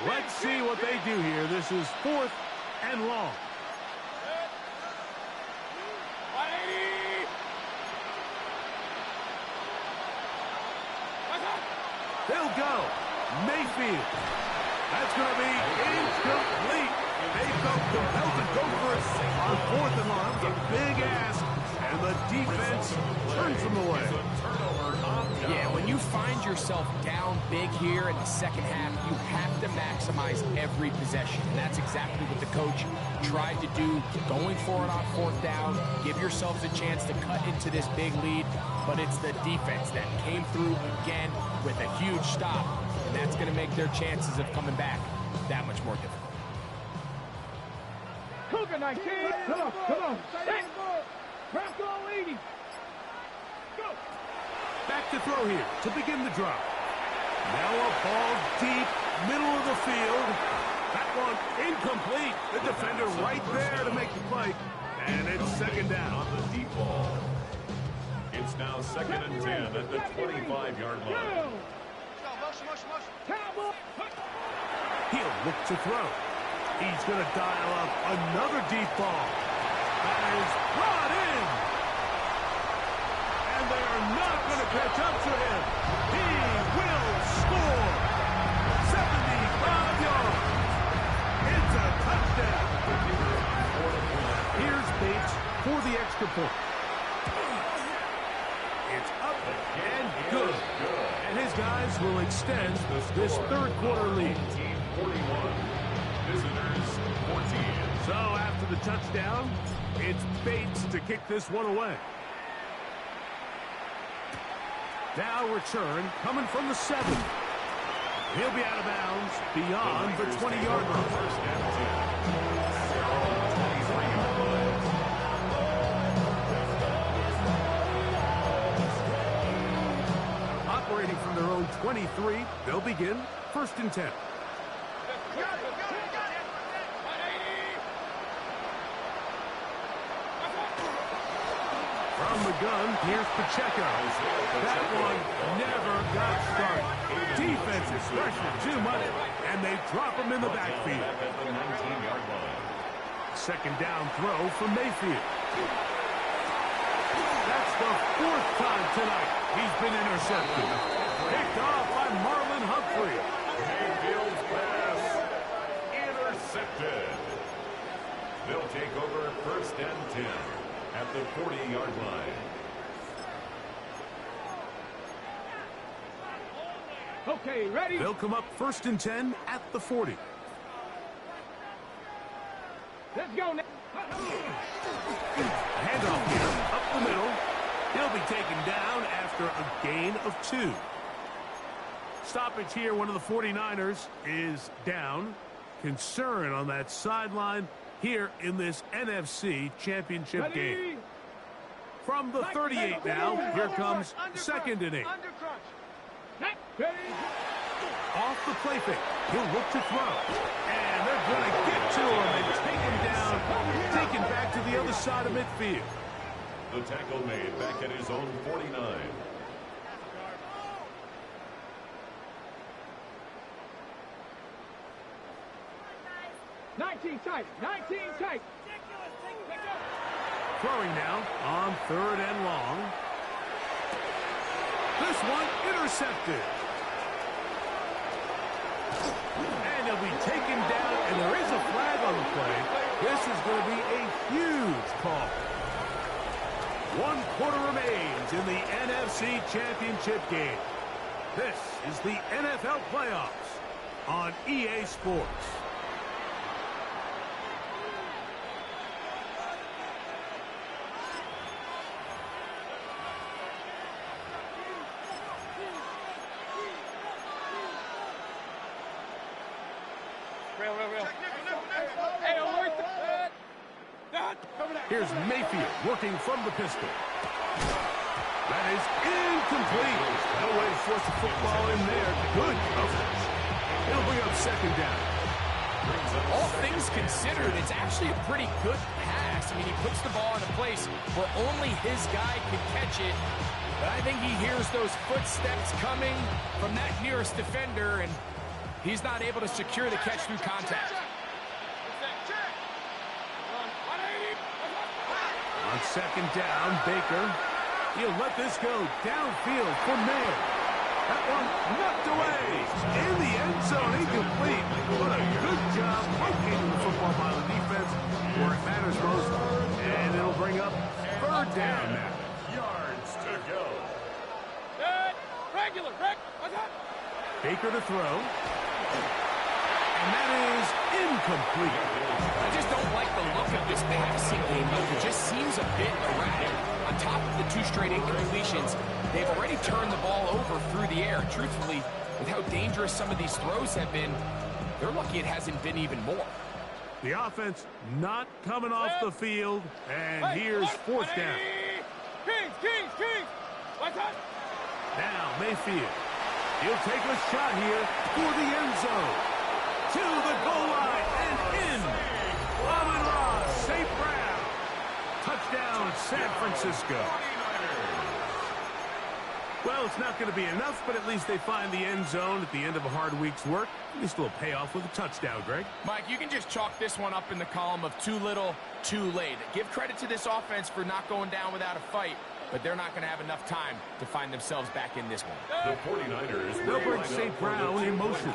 Let's see what they do here. This is 4th and long. They'll go. Mayfield. That's going to be incomplete. They felt compelled to go for it on 4th and long. That was a big ask, and the defense turns them away. Yeah, when you find yourself down big here in the second half, you have to maximize every possession. And that's exactly what the coach tried to do, going for it on 4th down. Give yourselves a chance to cut into this big lead. But it's the defense that came through again with a huge stop. And that's going to make their chances of coming back that much more difficult. Cougar 19. Come on. Set. Crack all 80. Go. Back to throw here to begin the drive. Now a ball deep, middle of the field. That one incomplete. The defender right there to make the play. And it's 2nd down. On the deep ball. It's now 2nd and 10 at the 25-yard line. He'll look to throw. He's going to dial up another deep ball. That is brought in. And they are not going to catch up to him. He will score. 75 yards. It's a touchdown. Here's Bates for the extra point. It's up and good. And his guys will extend this 3rd quarter lead. 41. Visitors 14. So after the touchdown, it's Bates to kick this one away. Now return coming from the 7. He'll be out of bounds beyond the 20-yard line. First and 10. Operating from their own 23, they'll begin 1st and 10. From the gun, here's Pacheco. That one never got started. Defense is pressured too much, and they drop him in the backfield. 2nd down throw from Mayfield. That's the 4th time tonight he's been intercepted. Picked off by Marlon Humphrey. Mayfield's pass intercepted. They'll take over 1st and 10 at the 40-yard line. Okay, ready? They'll come up 1st and 10 at the 40. Let's go now. Handoff here, up the middle. He'll be taken down after a gain of 2. Stoppage here, one of the 49ers is down. Concern on that sideline here in this NFC Championship game. From the 38 now, here comes 2nd and 8. Off the play fake, he'll look to throw. And they're going to get to him and take him down, taken back to the other side of midfield. The tackle made back at his own 49. Tight. 19 tight. Throwing now on 3rd and long. This one intercepted. And he'll be taken down, and there is a flag on the play. This is going to be a huge call. 1 quarter remains in the NFC Championship game. This is the NFL playoffs on EA Sports. Here's Mayfield working from the pistol. That is incomplete. No way to force the football in there. Good coverage. It'll bring up 2nd down. All things considered, it's actually a pretty good pass. I mean, he puts the ball in a place where only his guy can catch it. But I think he hears those footsteps coming from that nearest defender, and he's not able to secure the catch through contact. On 2nd down, Baker. He'll let this go downfield for Mayer. That one knocked away. In the end zone, incomplete. What a good job locating the football by the defense where it matters most. And it'll bring up 3rd down now. Yards to go. Baker to throw. And that is incomplete. I just don't like the look of this passing game. It just seems a bit erratic. On top of the 2 straight incompletions, they've already turned the ball over through the air. Truthfully, with how dangerous some of these throws have been, they're lucky it hasn't been even more. The offense not coming off the field, and here's 4th down. Kings. Now Mayfield. He'll take a shot here for the end zone. To the goal line and in. Amon-Ra St. Brown. Touchdown, San Francisco. Well, it's not going to be enough, but at least they find the end zone at the end of a hard week's work. At least a little payoff with a touchdown, Greg. Mike, you can just chalk this one up in the column of too little, too late. Give credit to this offense for not going down without a fight, but they're not going to have enough time to find themselves back in this one. The 49ers They'll bring St. Brown in motion.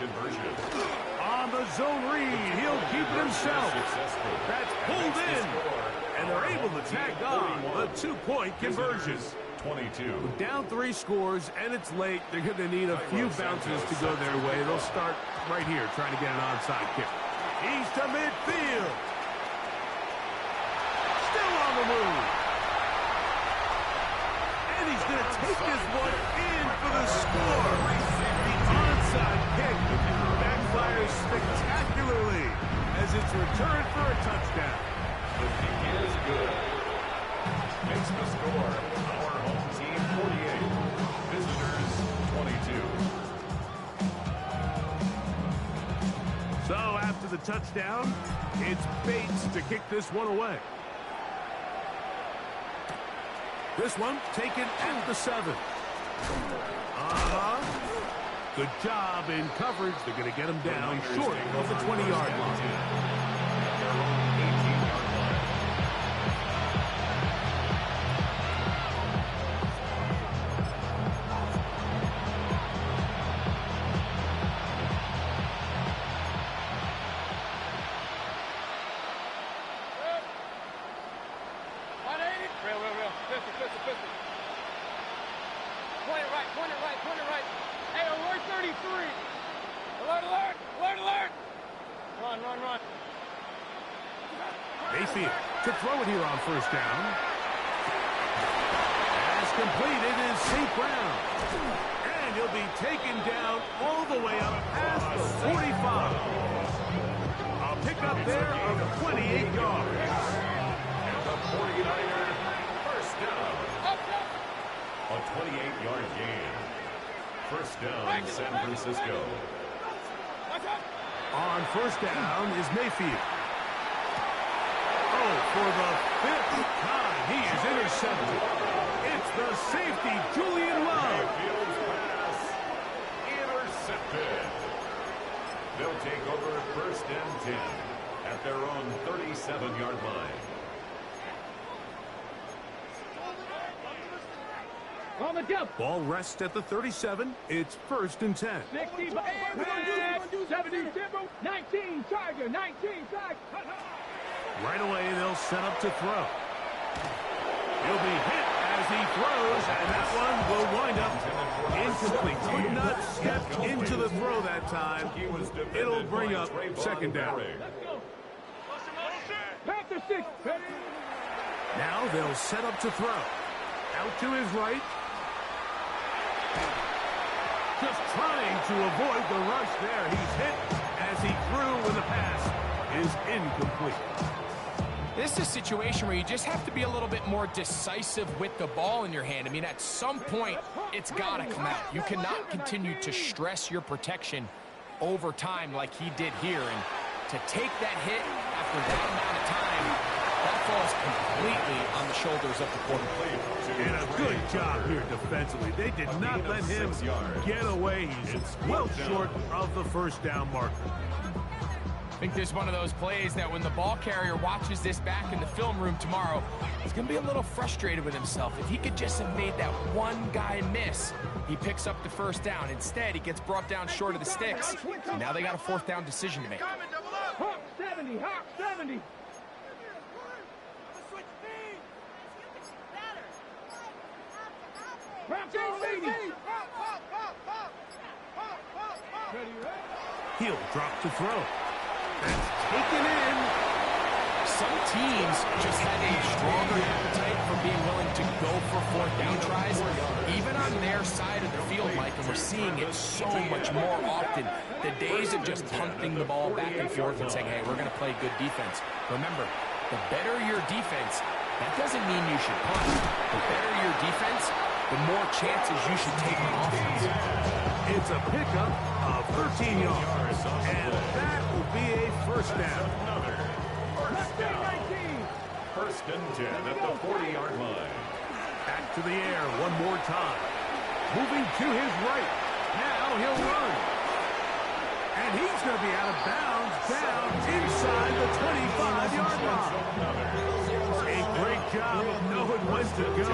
On the zone read, he'll keep it himself. That's pulled in, and they're able to tag on the 2-point conversion. 22. Down 3 scores, and it's late. They're going to need a few bounces to go their way. They'll start right here trying to get an onside kick. He's to midfield. Still on the move. And he's going to take this one in for the score. The onside kick backfires spectacularly as it's returned for a touchdown. The kick is good. Makes the score our home team 48, visitors 22. So after the touchdown, it's Bates to kick this one away. This one taken at the 7. Good job in coverage. They're going to get him down short of the 20-yard line. Play it right. corner right, corner right. Hey, alert 33. Alert, alert, alert, alert. Run, run, run. Mayfield to throw it here on first down. As completed is St. Brown. And he'll be taken down all the way up past the 45. A pickup there of 28 yards. And the 49er first down. A 28-yard gain. First down, San Francisco. On first down is Mayfield. Oh, for the 5th time, he is intercepted. It's the safety, Julian Love. Mayfield's pass intercepted. They'll take over first and 10 at their own 37-yard line. On the jump. Ball rests at the 37. It's first and 10. 60, 70, 19, Charger, 19, Charger. Right away, they'll set up to throw. He'll be hit as he throws, and that one will wind up incomplete. Could not step into the throw that time. It'll bring up second down. Panther 6. Now they'll set up to throw. Out to his right. Just trying to avoid the rush there. He's hit as he threw when the pass is incomplete. This is a situation where you just have to be a little bit more decisive with the ball in your hand. I mean, at some point, it's got to come out. You cannot continue to stress your protection over time like he did here. And to take that hit after that amount of time, that falls completely on the shoulders of the quarterback. And a good job here defensively. They did not let him get away. He's well short of the first down marker. I think this is one of those plays that when the ball carrier watches this back in the film room tomorrow, he's going to be a little frustrated with himself. If he could just have made that one guy miss, he picks up the first down. Instead, he gets brought down short of the sticks. And now they got a fourth down decision to make. Hawk 70, Hawk 70. He'll drop to throw. That's taken in. Some teams just had a stronger appetite for being willing to go for fourth down tries, even on their side of the field, Mike, and we're seeing it so much more often. The days of just punting the ball back and forth and saying, hey, we're going to play good defense. Remember, the better your defense, that doesn't mean you should punt. The better your defense, the more chances you should take on offense. It's a pickup of 13 yards, and that will be a first down. First and 10 at the 40-yard line. Back to the air one more time. Moving to his right. Now he'll run. And he's going to be out of bounds down inside the 25-yard line. A great job of knowing when to go.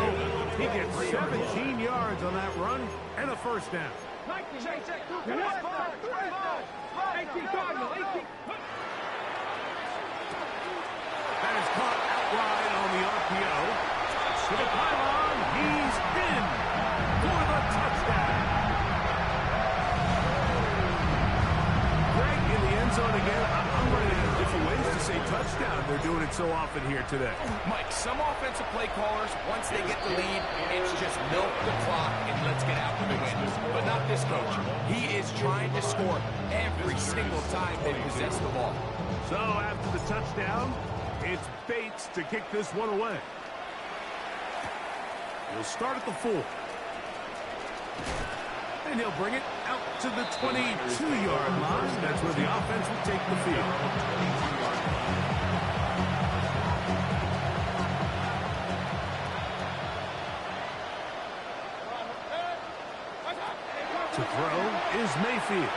He gets 17 yards on that run and a first down. 19, 18, Cardinal, 18. That is caught out wide on the RPO. To the pylon, he's in for the touchdown. Greg in the end zone again. I'm running out of different ways to say touchdown. They're doing it so often here today. Mike, some offensive play callers, once they get the lead, it's just milk the clock and let's get out with the win. But not this coach. He is trying to score every single time they possess the ball. So after the touchdown, it's Bates to kick this one away. He'll start at the 4. And he'll bring it out to the 22-yard line. That's where the offense will take the field. To throw is Mayfield.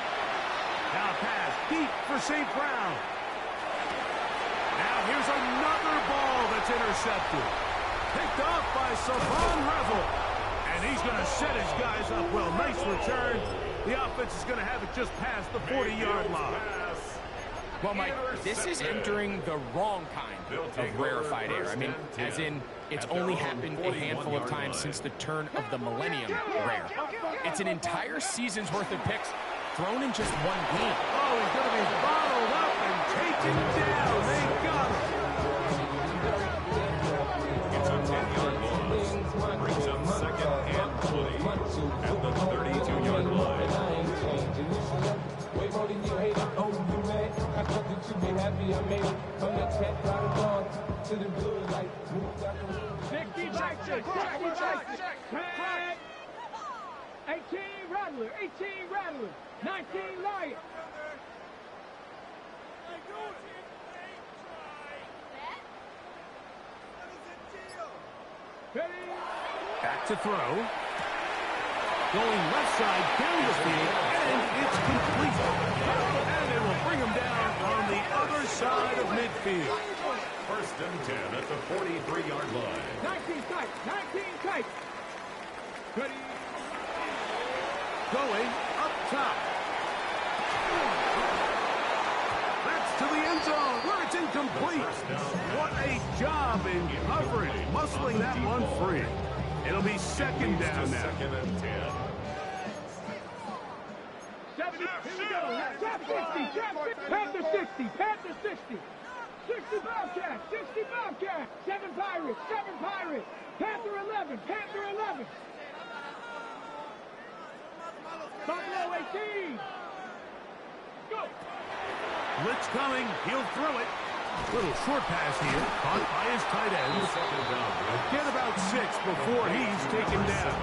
Now pass deep for St. Brown. Now here's another ball that's intercepted. Picked off by Savon Revel. And he's going to set his guys up well. Nice return. The offense is going to have it just past the 40-yard line. Well, Mike, this is entering the wrong kind of rarefied air. I mean, as in, it's only happened a handful of times since the turn of the millennium rare. It's an entire season's worth of picks thrown in just one game. Oh, he's going to be bottled up and taken down. They got him. It's a 10-yard loss. Brings up second and 20 at the 32-yard line. 18 Rattler, 18 Rattler, 19 Lion. Back to throw. Going left side down the field, and it's complete. And it will bring him down on the other side of midfield. First and 10 at the 43-yard line. 19 tight, 19 tight. Ready. Going up top. That's to the end zone where it's incomplete. What a job in coverage, muscling that one free. It'll be second down now. Second and 10. 70, here we go. Trap 60, Panther 60, Panther 60. 60 Bobcat, 60 Bobcat. 7 Pirates, 7 Pirates. Panther 11, Panther 11. Buffalo 18. Go. Blitz coming. He'll throw it. Little short pass here. Caught by his tight end. Get about 6 before he's taken down.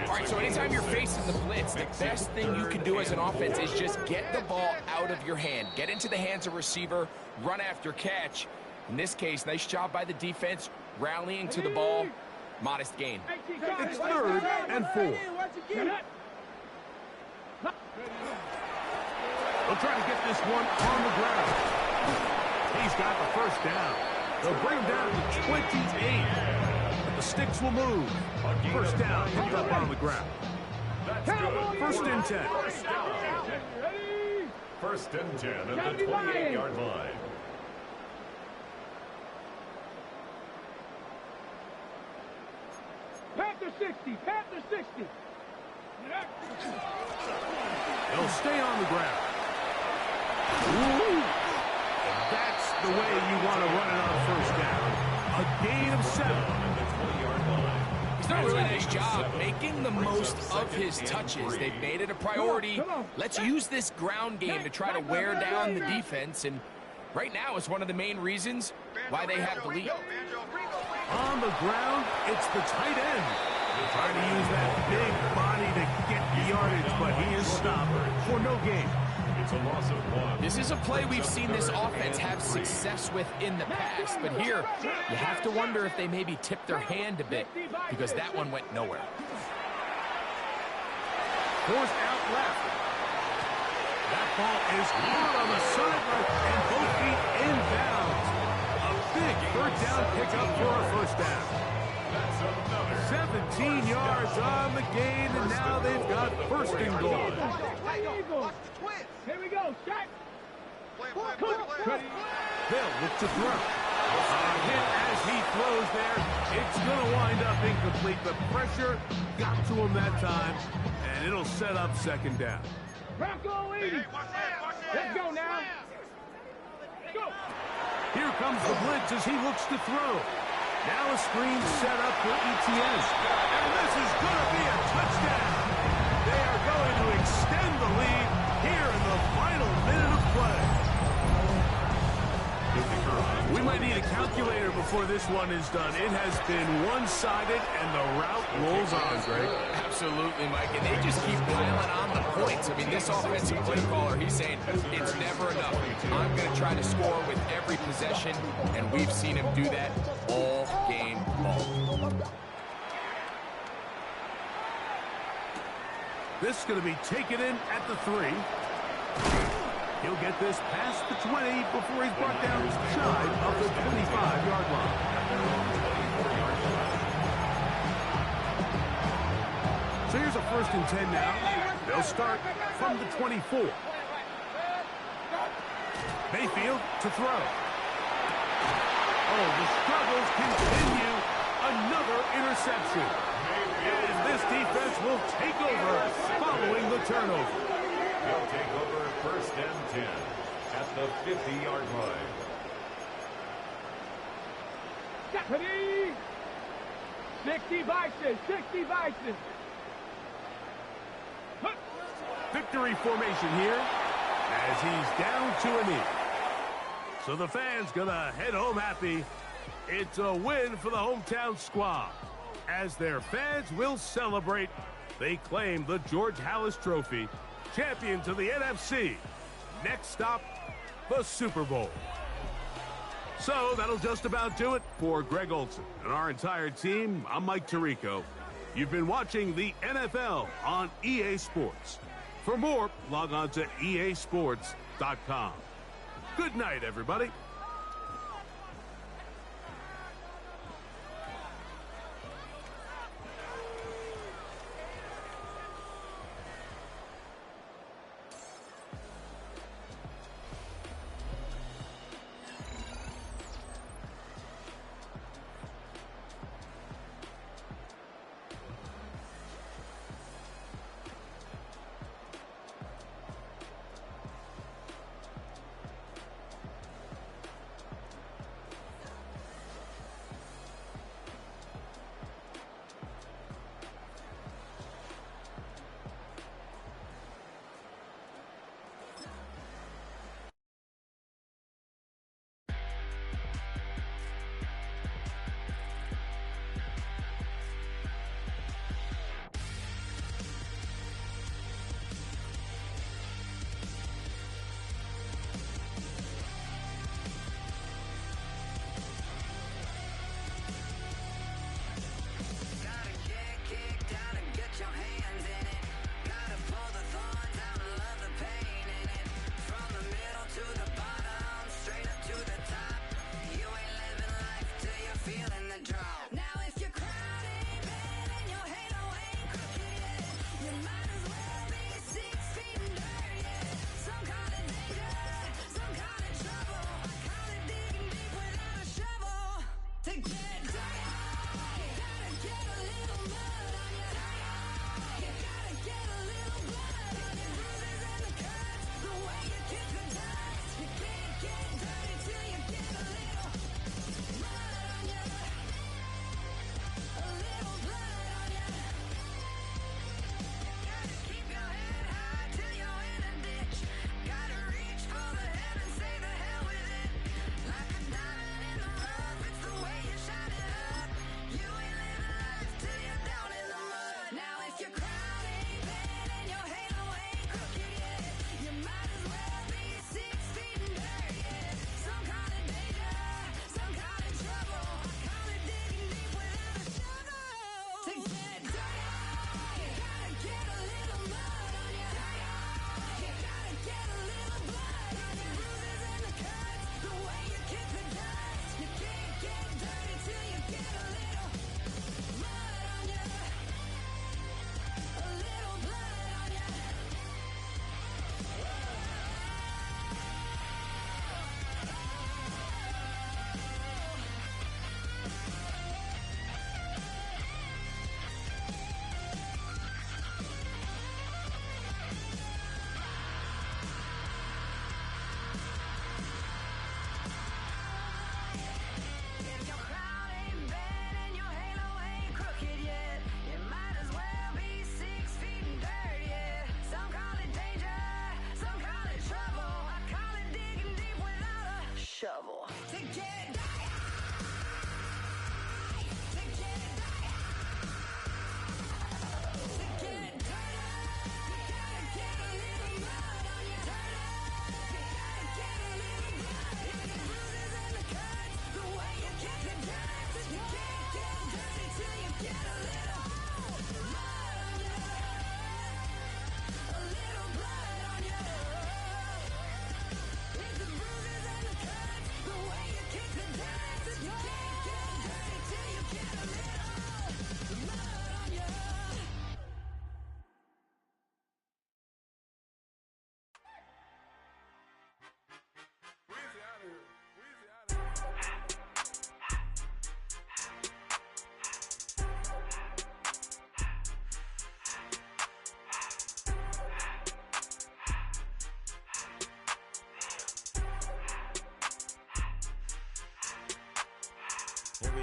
All right, so anytime you're facing the blitz, the best thing you can do as an offense is just get the ball out of your hand. Get into the hands of receiver, run after catch. In this case, nice job by the defense, rallying to the ball. Modest gain. It's 3rd and 4. They'll try to get this one on the ground. He's got the first down. They'll bring him down to 28. But the sticks will move. First down, picked up on the ground. First and 10. First and 10 at the 28-yard line. Panther 60, Panther 60. They'll stay on the ground. Ooh. That's the way you want to run it on first down. A gain of 7. He's done a really nice job making the most of his touches. They've made it a priority. Let's use this ground game to try to wear down the defense, and right now it's one of the main reasons why they have the lead. On the ground, it's the tight end. Trying to use that big body to get the yardage, but he is stopped for no gain. It's a loss of 1. This is a play we've seen this offense have success with in the past, but here you have to wonder if they maybe tipped their hand a bit because that one went nowhere. Forced out left. That ball is hard on the sideline and both feet inbounds. A big 3rd down pickup for a first down. 17 yards on the gain, and now they've got first and goal. Here we go, shot. They'll look to throw. A hit as he throws there. It's going to wind up incomplete. The pressure got to him that time, and it'll set up second down. Bronco 80. Let's go now. Go. Here comes the blitz as he looks to throw. Now a screen set up for ETN. And this is going to be a touchdown. They are going to extend the lead here in the final minute of play. We might need a calculator before this one is done. It has been one-sided, and the route rolls on, Greg. Absolutely, Mike, and they just keep piling on the points. I mean, this offensive play caller, he's saying it's never enough. I'm going to try to score with every possession, and we've seen him do that all game long. This is going to be taken in at the 3. He'll get this past the 20 before he's brought down shy of the 25-yard line. So here's a first and 10 now. They'll start from the 24. Mayfield to throw. Oh, the struggles continue. Another interception. And this defense will take over following the turnover. They'll take over first and 10 at the 50-yard line. Stephanie! 60 Bison, 60 Bison. Victory formation here as he's down to a knee. So the fans gonna head home happy. It's a win for the hometown squad. As their fans will celebrate, they claim the George Halas Trophy, champions of the NFC. Next stop, the Super Bowl. So that'll just about do it for Greg Olsen and our entire team. I'm Mike Tirico. You've been watching the NFL on EA Sports. For more, log on to easports.com. Good night, everybody.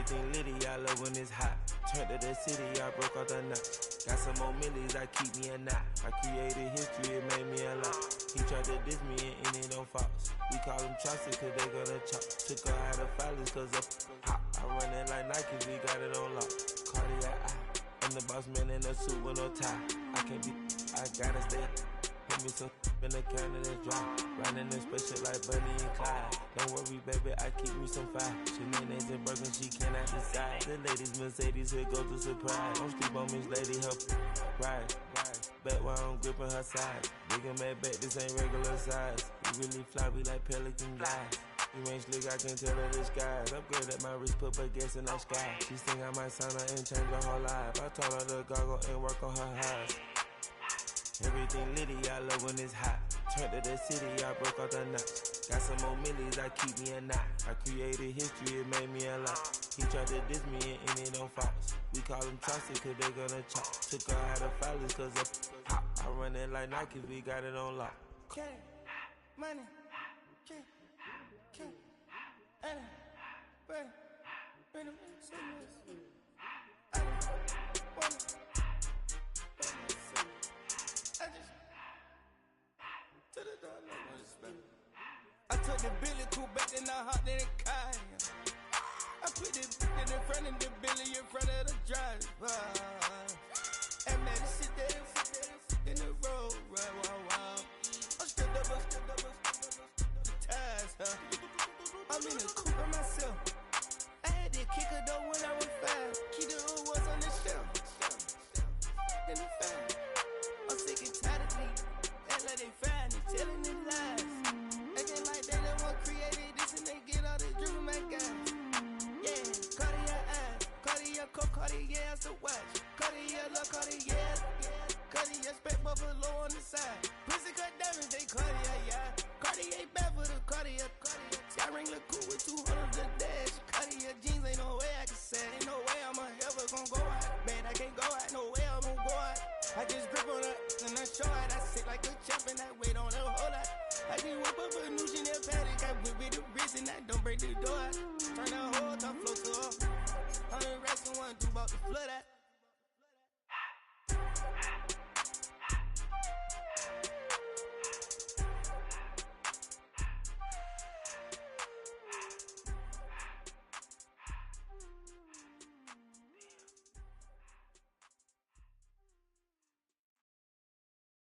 Everything litty, I love when it's hot. Turned to the city, I broke out the knot. Got some more millies, I keep me a knot. I created history, it made me a lot. He tried to diss me and it on Fox. We call them Chaucer cause they gonna chop. Took her out of filings cause of hot. I run it like Nike, we got it on lock. Cardiac eye. I'm the boss man in a suit with no tie. I can't be, I gotta stay. Put me some in the can and it's dry. Riding in special like Bunny and Clyde. Don't worry, baby, I keep me some fire. Shenanigans and broken, she cannot decide. The ladies Mercedes, here go to surprise. Don't sleep on Miss Lady, help ride. Back while I'm gripping her side. Nigga mad back, this ain't regular size. We really fly, we like Pelican guys. You ain't slick, I can tell her the skies. Upgrade at my wrist, put her gas in the sky. She think I might sign her and change her whole life. I told her to goggle and work on her highs. Everything litty, I love when it's hot. Turned to the city, I broke out the knot. Got some more millies, I keep me a knot. I created history, it made me a lot. He tried to diss me and it on Fox. We call them Chaucer cause they gonna chop. Took her out of filings cause of pop. I run it like Nike, we got it on lock. Money, money, I took the Billy Cool back and I hopped in the car. I put the in front of the Billy in front of the driver. And man, sit there in the road, right, wow. I'm still up, the tires, huh? I'm in the coupe by myself. I had to kick her though when I was 5. Keep the old ones on the shelf. In the fan. I'm sick and tired of me. Act like they find it, telling them lies. Acting like they the one created this and they get all the drip from my guys. Yeah, Cartier eyes, Cartier coat, Cartier as the watch. Cartier look, Cartier, Cartier spec buffalo on the side. Pussy cut diamonds, they Cartier, yeah. Cartier bad for the Cartier. Sky ring look cool with 200 the dash. Cartier jeans, ain't no way I can say. Ain't no way I'm ever gonna go out. Man, I can't go out, no way I'm gonna go out. I just grip on her and I show it. I sit like a champ and I wait on her whole lot. I just whip up a new Chanel paddock. I whip with the wrist and I don't break the door out. Turn the whole top floor to her. 100 racks and one do about the flood out.